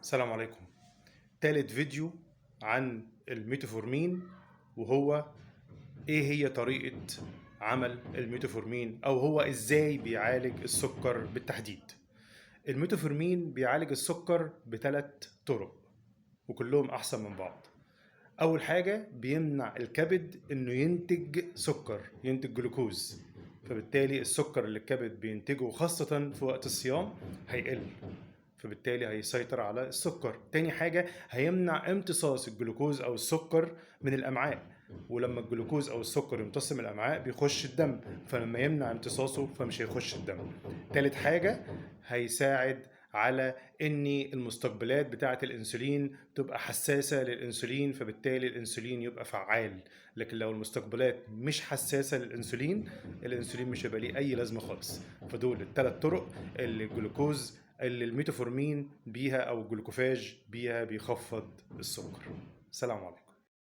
السلام عليكم. تالت فيديو عن الميتفورمين، وهو ايه هي طريقة عمل الميتفورمين او هو ازاي بيعالج السكر بالتحديد. الميتفورمين بيعالج السكر بثلاث طرق وكلهم احسن من بعض. اول حاجة بيمنع الكبد انه ينتج سكر، ينتج جلوكوز، فبالتالي السكر اللي الكبد بينتجه خاصة في وقت الصيام هيقل، فبالتالي هيسيطر على السكر. تاني حاجة هيمنع امتصاص الجلوكوز أو السكر من الأمعاء، ولما الجلوكوز أو السكر يمتص من الأمعاء بيخش الدم، فلما يمنع امتصاصه فمش هيخش الدم. تالت حاجة هيساعد على ان المستقبلات بتاعه الانسولين تبقى حساسه للانسولين، فبالتالي الانسولين يبقى فعال. لكن لو المستقبلات مش حساسه للانسولين، الانسولين مش هيبقى ليه اي لازمه خالص. فدول الثلاث طرق اللي الجلوكوز اللي الميتفورمين بيها او الجلوكوفاج بيها بيخفض السكر. سلام عليكم.